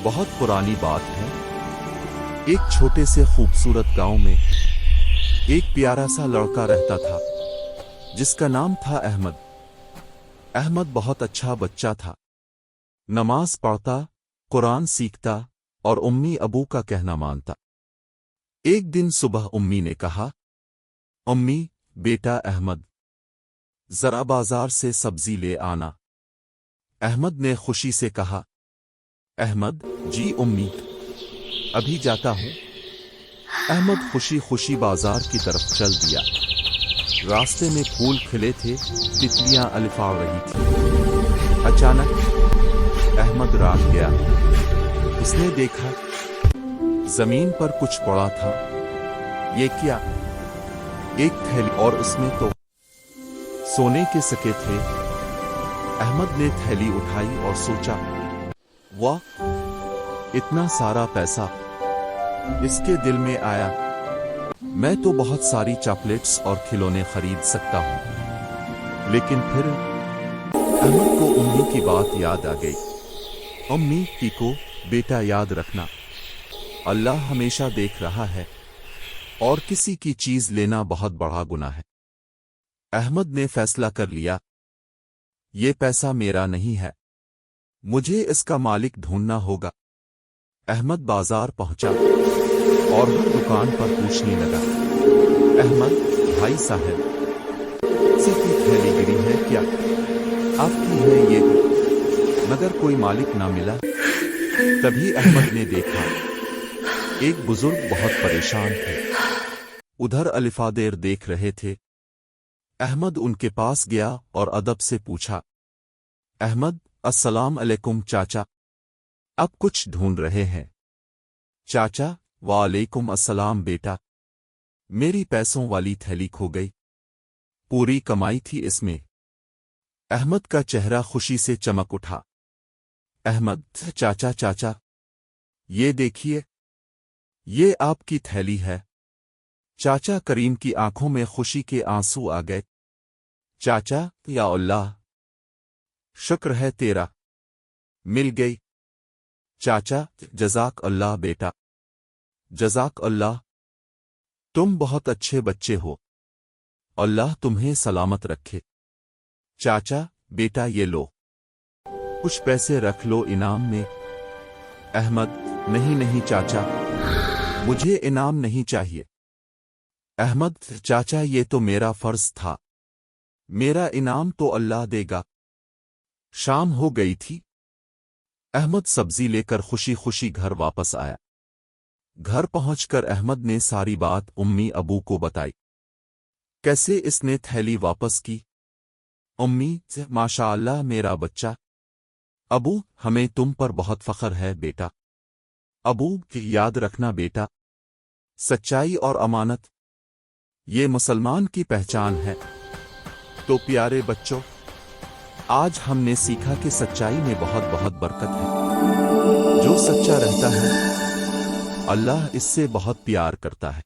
بہت پرانی بات ہے۔ ایک چھوٹے سے خوبصورت گاؤں میں ایک پیارا سا لڑکا رہتا تھا جس کا نام تھا احمد۔ احمد بہت اچھا بچہ تھا، نماز پڑھتا، قرآن سیکھتا اور امی ابو کا کہنا مانتا۔ ایک دن صبح امی نے کہا، امی بیٹا احمد، ذرا بازار سے سبزی لے آنا۔ احمد نے خوشی سے کہا، احمد جی امی، ابھی جاتا ہوں۔ احمد خوشی خوشی بازار کی طرف چل دیا۔ راستے میں پھول کھلے تھے، تتلیاں الفاڑ رہی تھیں۔ اچانک احمد راہ گیا۔ اس نے دیکھا زمین پر کچھ پڑا تھا۔ یہ کیا؟ ایک تھیلی، اور اس میں تو سونے کے سکے تھے۔ احمد نے تھیلی اٹھائی اور سوچا، واہ، اتنا سارا پیسہ! اس کے دل میں آیا، میں تو بہت ساری چاکلیٹس اور کھلونے خرید سکتا ہوں۔ لیکن پھر احمد کو امی کی بات یاد آ گئی۔ امی کی کو بیٹا یاد رکھنا، اللہ ہمیشہ دیکھ رہا ہے، اور کسی کی چیز لینا بہت بڑا گناہ ہے۔ احمد نے فیصلہ کر لیا، یہ پیسہ میرا نہیں ہے، مجھے اس کا مالک ڈھونڈنا ہوگا۔ احمد بازار پہنچا اور ہر دکان پر پوچھنے لگا، احمد بھائی صاحب، کسی کی تھیلی گری ہے کیا؟ آپ کی ہے یہ؟ مگر کوئی مالک نہ ملا۔ تبھی احمد نے دیکھا ایک بزرگ بہت پریشان تھے، ادھر الفادیر دیکھ رہے تھے۔ احمد ان کے پاس گیا اور ادب سے پوچھا، احمد السلام علیکم چاچا، اب کچھ ڈھونڈ رہے ہیں؟ چاچا وعلیکم السلام بیٹا، میری پیسوں والی تھیلی کھو گئی، پوری کمائی تھی اس میں۔ احمد کا چہرہ خوشی سے چمک اٹھا۔ احمد چاچا چاچا، یہ دیکھیے، یہ آپ کی تھیلی ہے۔ چاچا کریم کی آنکھوں میں خوشی کے آنسو آ گئے۔ چاچا یا اللہ، شکر ہے تیرا، مل گئی۔ چاچا جزاک اللہ بیٹا، جزاک اللہ، تم بہت اچھے بچے ہو، اللہ تمہیں سلامت رکھے۔ چاچا بیٹا یہ لو، کچھ پیسے رکھ لو انعام میں۔ احمد نہیں نہیں چاچا، مجھے انعام نہیں چاہیے۔ احمد چاچا یہ تو میرا فرض تھا، میرا انعام تو اللہ دے گا۔ شام ہو گئی تھی۔ احمد سبزی لے کر خوشی خوشی گھر واپس آیا۔ گھر پہنچ کر احمد نے ساری بات امی ابو کو بتائی۔ کیسے اس نے تھیلی واپس کی؟ امی ماشاء اللہ میرا بچہ، ابو ہمیں تم پر بہت فخر ہے بیٹا۔ ابو یاد رکھنا بیٹا، سچائی اور امانت یہ مسلمان کی پہچان ہے۔ تو پیارے بچوں، آج ہم نے سیکھا کہ سچائی میں بہت بہت برکت ہے۔ جو سچا رہتا ہے اللہ اس سے بہت پیار کرتا ہے۔